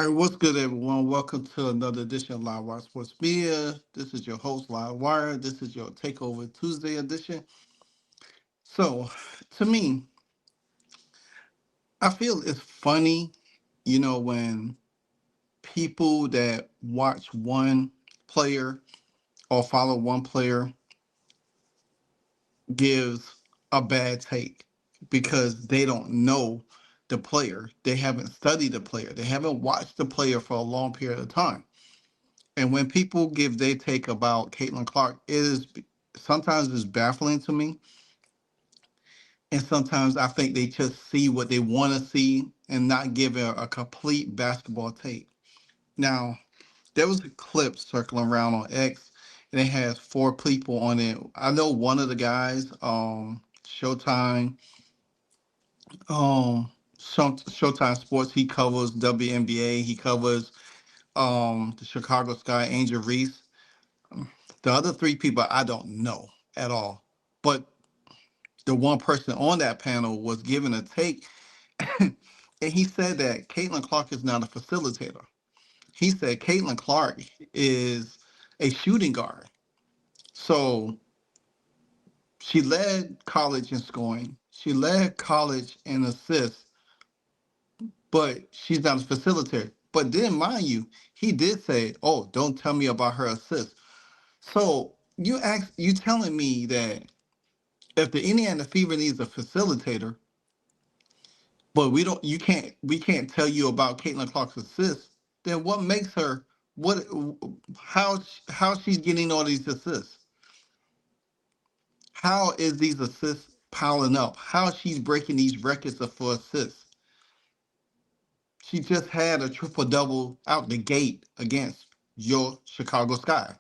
All right, what's good, everyone? Welcome to another edition of Live Wire Sports Media. This is your host, Live Wire. This is your Takeover Tuesday edition. So, to me, I feel it's funny, when people that watch one player or follow one player gives a bad take because they don't know the player. They haven't studied the player. They haven't watched the player for a long period of time. And when people give their take about Caitlin Clark, it is sometimes it's baffling to me, and sometimes I think they just see what they want to see and not give a complete basketball take. Now, there was a clip circling around on X, and it has four people on it. I know one of the guys, Showtime, Showtime Sports. He covers WNBA. He covers the Chicago Sky, Angel Reese. The other three people I don't know at all. But the one person on that panel was given a take, and he said that Caitlin Clark is not a facilitator. He said Caitlin Clark is a shooting guard. So she led college in scoring, she led college in assists, but she's not a facilitator. But then, mind you, he did say, "Oh, don't tell me about her assists." So you telling me that if the Indiana Fever needs a facilitator, but we can't tell you about Caitlin Clark's assists, then what makes her what how she's getting all these assists? How is these assists piling up? How she's breaking these records for assists? She just had a triple double out the gate against your Chicago Sky.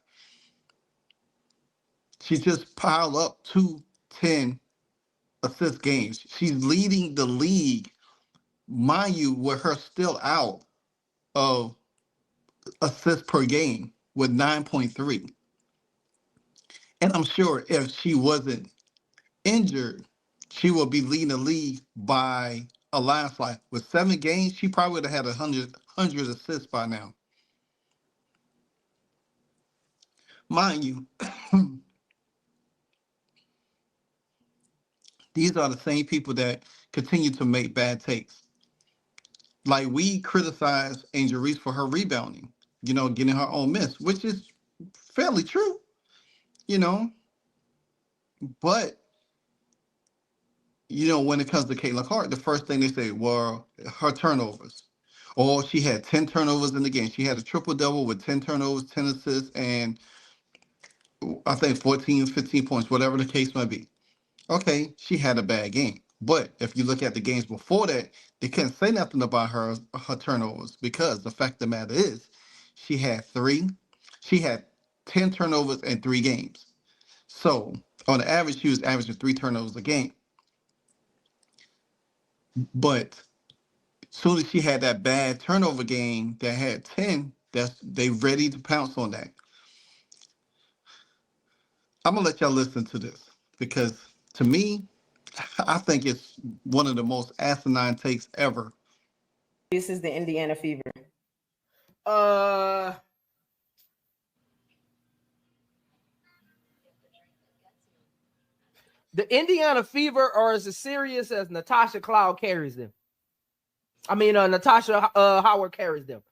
She just piled up 2 10 assist games. She's leading the league, mind you, with her still out of assists per game with 9.3. And I'm sure if she wasn't injured, she would be leading the league by a landslide. With 7 games, she probably would have had 100 assists by now. Mind you, these are the same people that continue to make bad takes. Like we criticize Angel Reese for her rebounding, getting her own miss, which is fairly true, you know. But when it comes to Caitlin Clark, the first thing they say were her turnovers. Or she had 10 turnovers in the game. She had a triple double with 10 turnovers, 10 assists, and I think 14, 15 points, whatever the case might be. Okay, she had a bad game. But if you look at the games before that, they can't say nothing about her turnovers because the fact of the matter is she had 10 turnovers in 3 games. So on the average, she was averaging 3 turnovers a game. But soon as she had that bad turnover game that had 10, they ready to pounce on that. I'm gonna let y'all listen to this because to me, I think it's one of the most asinine takes ever. This is the Indiana Fever. Uh, the Indiana Fever are as serious as Natasha Cloud carries them. Natasha Howard carries them.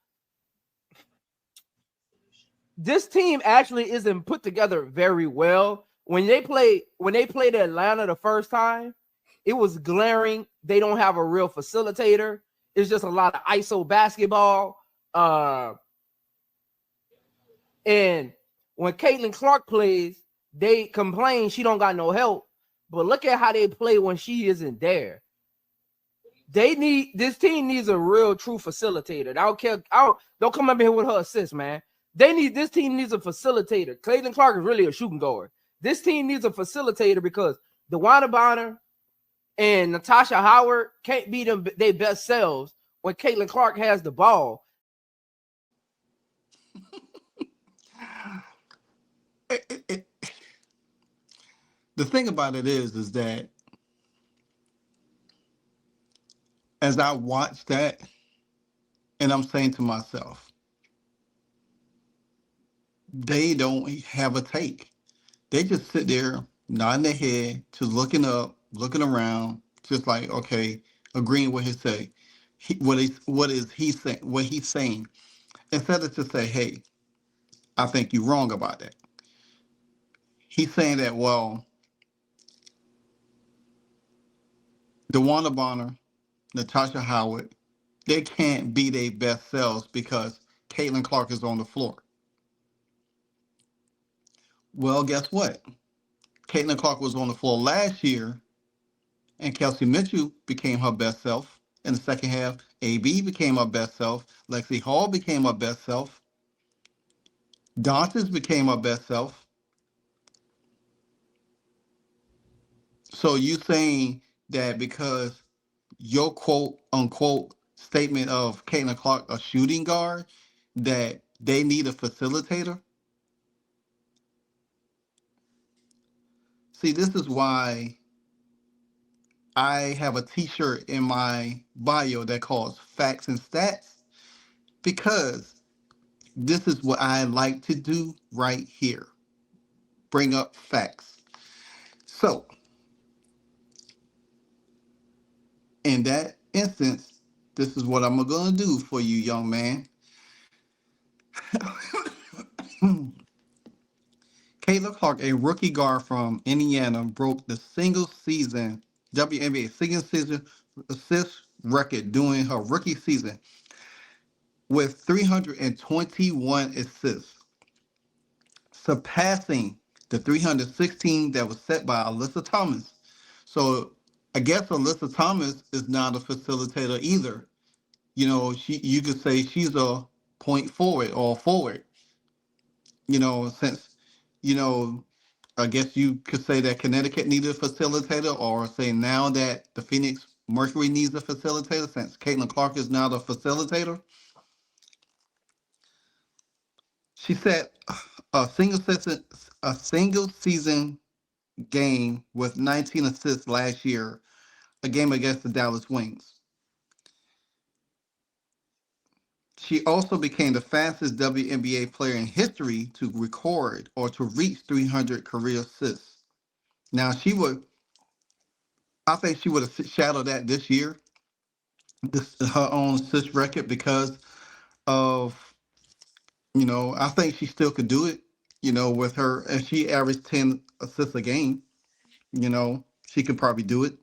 This team actually isn't put together very well. When they played Atlanta the first time, it was glaring. They don't have a real facilitator. It's just a lot of ISO basketball. And when Caitlin Clark plays, they complain she don't got no help. But look at how they play when she isn't there. This team needs a real true facilitator. I don't care. Don't come up here with her assists, man. This team needs a facilitator. Caitlin Clark is really a shooting guard. This team needs a facilitator because DeWanna Bonner and Natasha Howard can't be their best selves when Caitlin Clark has the ball. The thing about it is that as I watched that, And I'm saying to myself, they don't have a take. They just sit there nodding their head, just looking up, looking around, just like, okay, agreeing with his say. What is he saying? What he's saying, instead of to say, hey, I think you're wrong about that. He's saying that, well, DeWanna Bonner, Natasha Howard, they can't be their best selves because Caitlin Clark is on the floor. Well, guess what? Caitlin Clark was on the floor last year, and Kelsey Mitchell became her best self in the second half. AB became her best self. Lexi Hall became her best self. Dantas became her best self. So you saying that because your quote unquote statement of Caitlin Clark, a shooting guard, that they need a facilitator? See, this is why I have a t-shirt in my bio that calls Facts and Stats, because this is what I like to do right here. Bring up facts. So, in that instance, this is what I'm going to do for you, young man. Caitlin Clark, a rookie guard from Indiana, broke the single season WNBA single season assist record during her rookie season with 321 assists, surpassing the 316 that was set by Alyssa Thomas. So I guess Alyssa Thomas is not a facilitator either. You know, you could say she's a point forward or forward. Since you know, I guess you could say that Connecticut needed a facilitator, or say now that the Phoenix Mercury needs a facilitator, since Caitlin Clark is now the facilitator. She set a single season game with 19 assists last year, a game against the Dallas Wings. She also became the fastest WNBA player in history to record or to reach 300 career assists. Now, I think she would have shadowed that this year, this her own assist record, because of, I think she still could do it, with her, and she averaged 10 assists a game, she could probably do it,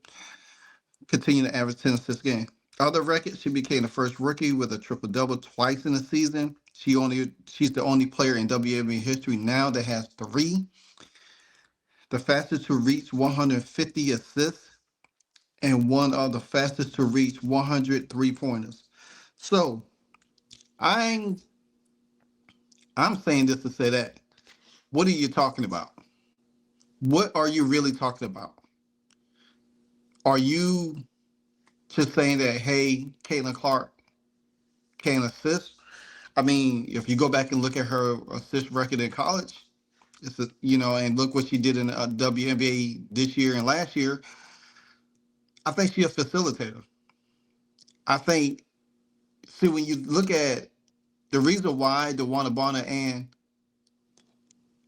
continue to average 10 assists a game. Other records, she became the first rookie with a triple double twice in a season. She's the only player in WNBA history now that has three. The fastest to reach 150 assists, and one of the fastest to reach 100 3-pointers. So I'm I'm saying this to say that. What are you talking about? What are you really talking about? Are you just saying that, hey, Caitlin Clark can assist? I mean, if you go back and look at her assist record in college, and look what she did in the WNBA this year and last year, I think she's a facilitator. I think, see, when you look at the reason why DeWanna Bonner and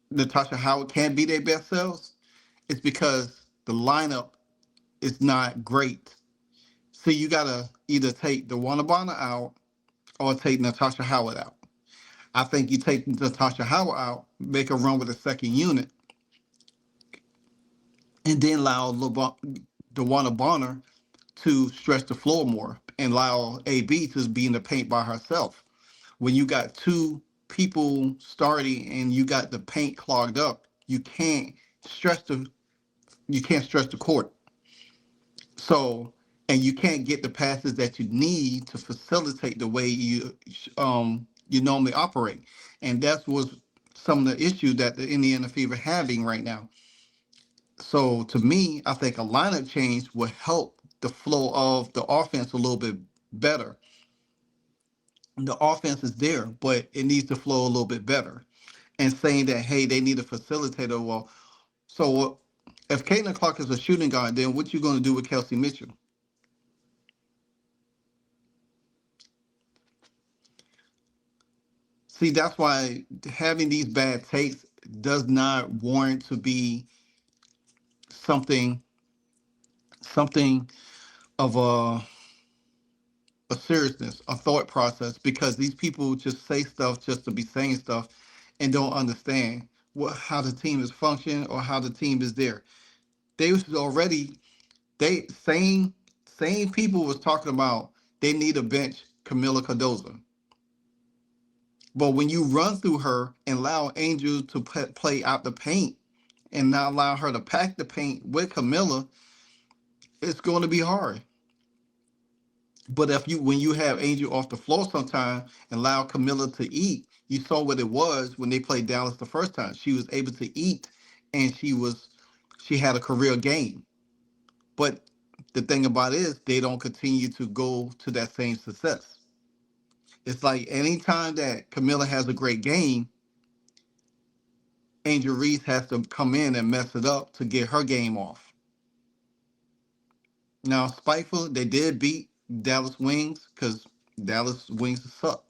Natasha Howard can't be their best selves, is because the lineup is not great. So you gotta either take DeWanna Bonner out or take Natasha Howard out. I think you take Natasha Howard out, make her run with a second unit, and then allow DeWanna Bonner to stretch the floor more and allow AB to be in the paint by herself. When you got two people starting and you got the paint clogged up, stretch the you can't stretch the court. So, and you can't get the passes that you need to facilitate the way you normally operate. And that was some of the issues that the Indiana Fever having right now. So to me, I think a lineup change will help the flow of the offense a little bit better. The offense is there, but it needs to flow a little bit better. And saying that, hey, they need a facilitator. Well, so if Caitlin Clark is a shooting guard, then what you going to do with Kelsey Mitchell? See, that's why having these bad takes does not warrant to be something something of a seriousness, a thought process, because these people just say stuff just to be saying stuff and don't understand how the team is functioning or how the team is there. They was already they same people was talking about they need a bench Camila Cardozo. But when you run through her and allow Angel to play out the paint and not allow her to pack the paint with Camila, it's going to be hard. But when you have Angel off the floor sometime and allow Camila to eat, you saw what it was when they played Dallas the first time. She was able to eat, and she had a career game. But the thing about it is they don't continue to go to that same success. It's like anytime that Camila has a great game, Angel Reese has to come in and mess it up to get her game off. Now, spiteful, they did beat Dallas Wings because Dallas Wings suck.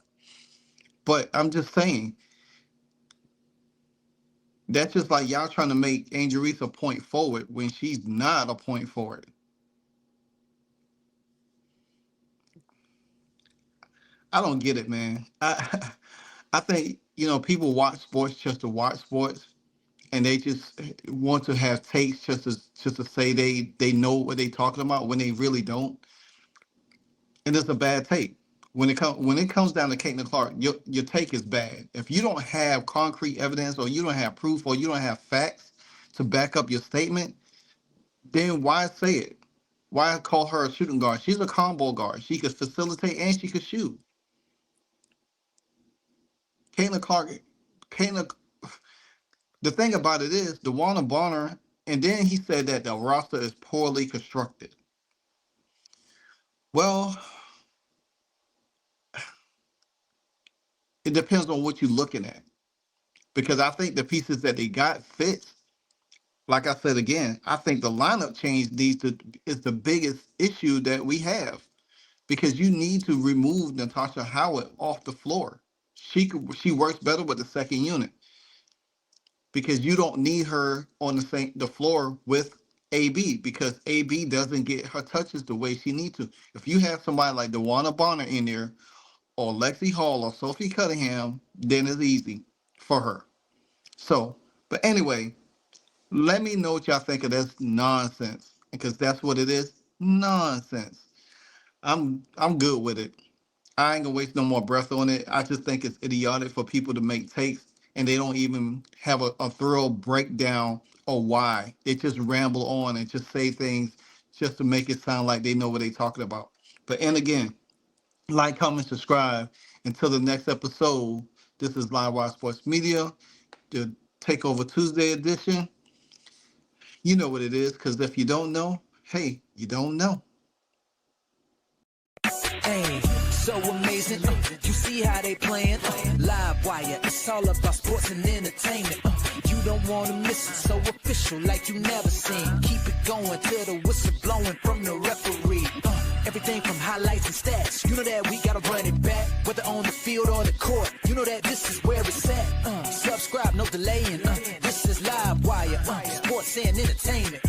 But I'm just saying, that's just like y'all trying to make Angel Reese a point forward when she's not a point forward. I don't get it, man. I think, people watch sports just to watch sports, and they just want to have takes just to say they know what they talking about when they really don't. And it's a bad take. When it comes down to Caitlin Clark, your take is bad. If you don't have concrete evidence or you don't have proof or you don't have facts to back up your statement, then why say it? Why call her a shooting guard? She's a combo guard. She could facilitate and she could shoot. Caitlin Clark, the thing about it is, DeWanna Bonner, and then he said that the roster is poorly constructed. Well, it depends on what you're looking at. Because I think the pieces that they got fits. Like I said again, I think the lineup change is the biggest issue that we have. Because you need to remove Natasha Howard off the floor. She works better with the second unit. Because you don't need her on the floor with AB, because AB doesn't get her touches the way she needs to. If you have somebody like DeWanna Bonner in there, or Lexi Hall, or Sophie Cunningham, then it's easy for her. So, but anyway, let me know what y'all think of this nonsense, because that's what it is, nonsense. I'm good with it. I ain't gonna waste no more breath on it. I just think it's idiotic for people to make takes and they don't even have a thorough breakdown of why. They just ramble on and just say things just to make it sound like they know what they're talking about. But and again, like, comment, subscribe. Until the next episode, this is Live Wire Sports Media, the Takeover Tuesday edition. You know what it is, because if you don't know, hey, you don't know. Hey, so amazing. You see how they playing? Live Wire, it's all about sports and entertainment. You don't want to miss it, so official like you never seen. Keep it going till the whistle blowing from the referee. Everything from highlights and stats. You know that we gotta run it back, whether on the field or the court. You know that this is where it's at. Subscribe, no delaying. This is Live Wire, sports and entertainment.